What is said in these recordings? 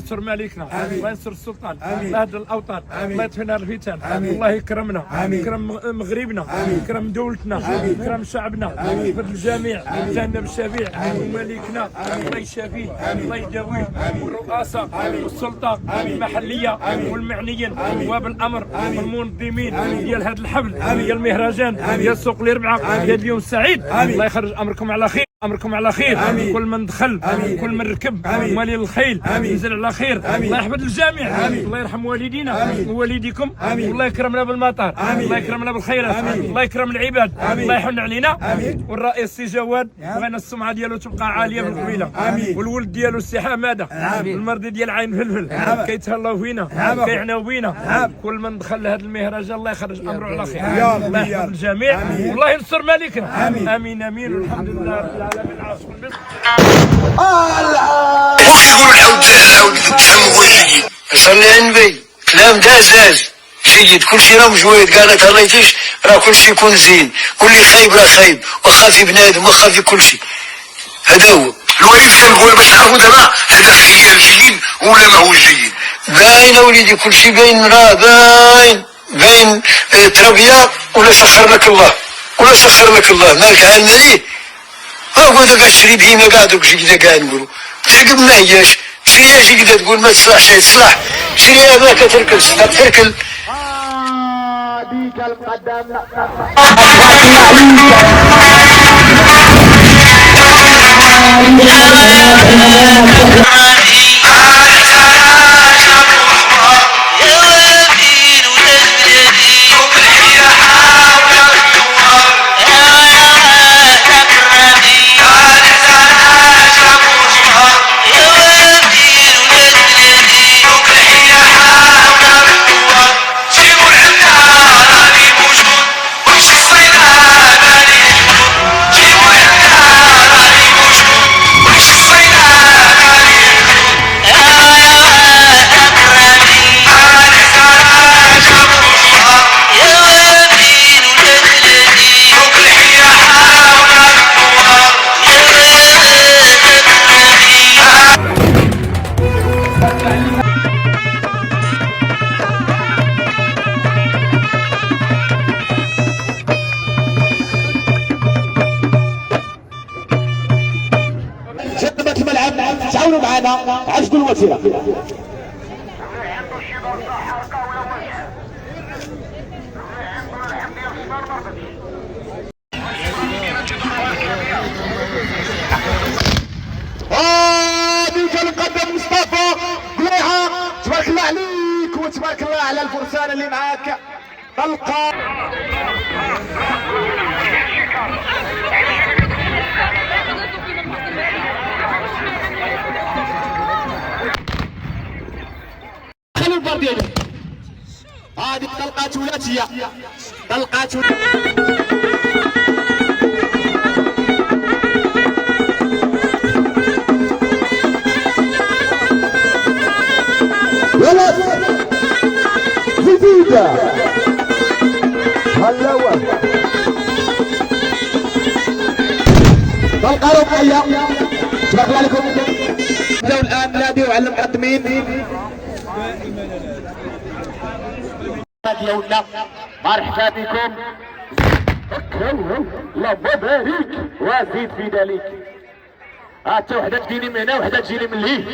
ينصر ملكنا، الله ينصر السلطان، الله يهدي الاوطان، الله يطفينا الفتن، الله يكرمنا، يكرم مغربنا، يكرم دولتنا، يكرم شعبنا، يغفر الجميع، جنب الشفيع وملكنا، الله يشافيه، الله يداويه، والرؤساء والسلطه المحليه والمعنيين وبالامر والمنظمين ديال هذا الحفل ديال المهرجان ديال سوق الاربعاء ديال اليوم السعيد، الله يخرج امركم على خير، امركم على خير، كل من دخل، كل من ركب، مالي الخيل ينزل على خير، الله يحفظ الجميع، الله يرحم والدينا ووالديكم، والله يكرمنا بالمطر، الله يكرمنا بالخيرات، الله يكرم العباد، الله يحن علينا. والرئيس سي جواد بغينا السمعه ديالو تبقى عاليه في القبيله، والولد ديالو السي حماده، المرض ديال عين فلفل كيتهلاو فينا، كيعناو بينا، كل من دخل لهذا المهرجان الله يخرج امره على خير، الله يحفظ الجميع، والله ينصر ملكنا. امين امين والحمد لله رب العالمين. واش يقولوا العود تسموا جيد صلي على النبي كلام داز جيد كلشي راه مجويد كاع تهريتيش راه كلشي يكون زين كلي خايب راه خايب واخا في بنادم واخا في كلشي هذا هو الوليد سنقول باش نعرفوا دابا هذا اختيار جيد ولا ماهوش جيد باين وليدي كلشي باين راه باين تربيه ولا سخر لك الله مالك عامل عليه هو ذاك الشري بهيمه كاع دوك شي كاع نقولوا تركب ما هياش شريها شي كذا تقول ما تصلحش تصلح شريها ما كتركز تركل بيك المقدم شباب الملعب تعاونوا معنا عجبوا الوتيره بيك المقدم مصطفى قليها تبارك الله عليك وتبارك الله على الفرسان اللي معاك طلقه هذه طلقات ولاتيه طلقات ولد جديده هلا طلقه رباعيه تبارك الله عليكم. نبداو الان ناديو على المقدمين ديالنا مرحبا بكم الله يبارك وزيد في ذلك حتى وحده تجيني من هنا وحده تجيني من ليه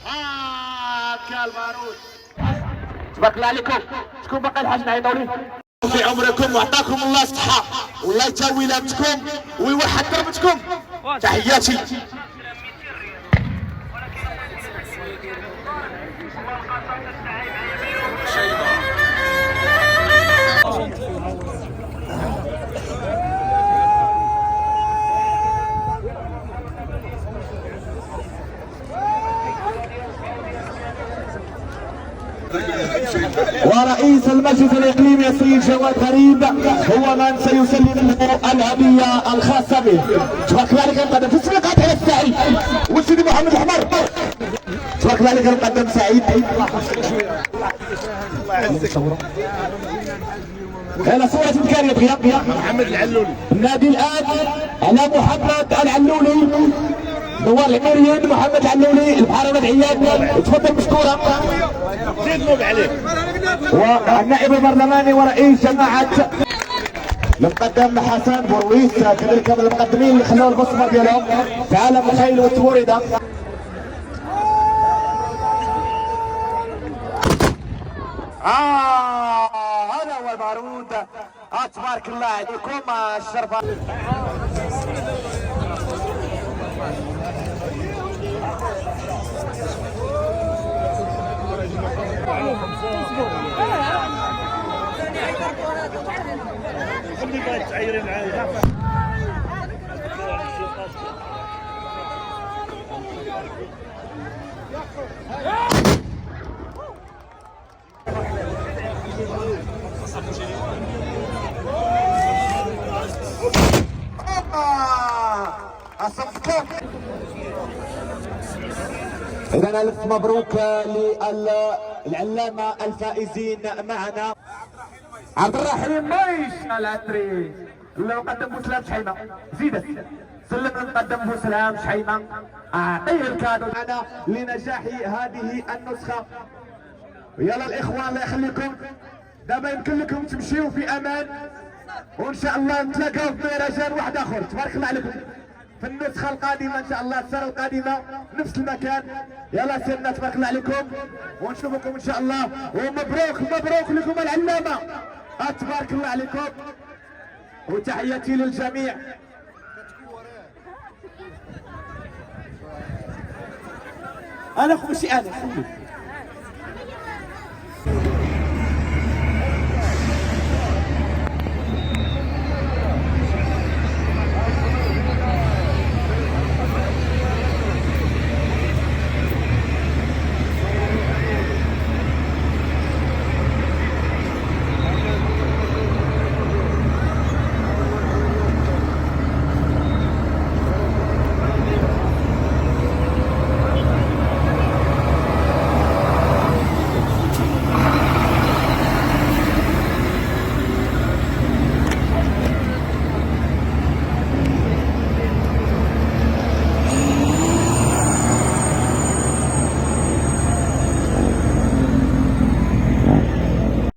هاكا البارود تبارك الله عليكم. شكون باقي الحاج نعيطوا ليه في عمركم وعطاكم الله الصحه والله يتاوي لابتكم ويوحد تربتكم تحياتي. ورئيس المجلس الاقليمي السيد جواد غريب هو من سيسلم له الهديه الخاصه به. تبارك الله عليك المقدم في السباقات على السعيد والسيدي محمد الحمر. تبارك الله عليك المقدم سعيد. هلا صورة إمكانية بها محمد العلولي. النادي الآن على محمد العلولي نوار العميريين محمد علولي البحر عياد تفضل مشكورة. زيد نوب عليك. والنائب البرلماني ورئيس جماعة المقدم حسن بورويس كذلك من المقدمين اللي خلوا البصمة ديالهم في عالم الخيل والتوريدة. هذا هو البارود. تبارك الله عليكم الشرف. إذا ألف مبروك للعلامة الفائزين معنا. عبد الرحيم ميش العتري لو قدم سلام شحيمة زيدت سلم المقدم سلام شحيمة أعطيه الكادو معنا لنجاح هذه النسخة. يلا الإخوان الله يخليكم دابا يمكن لكم تمشيوا في أمان وإن شاء الله نتلاقاو في مهرجان واحد آخر. تبارك الله عليكم في النسخة القادمة إن شاء الله السنة القادمة نفس المكان. يلا سيرنا تبارك الله عليكم ونشوفكم إن شاء الله. ومبروك مبروك لكم العلامة تبارك الله عليكم وتحياتي للجميع. أنا خوشي أنا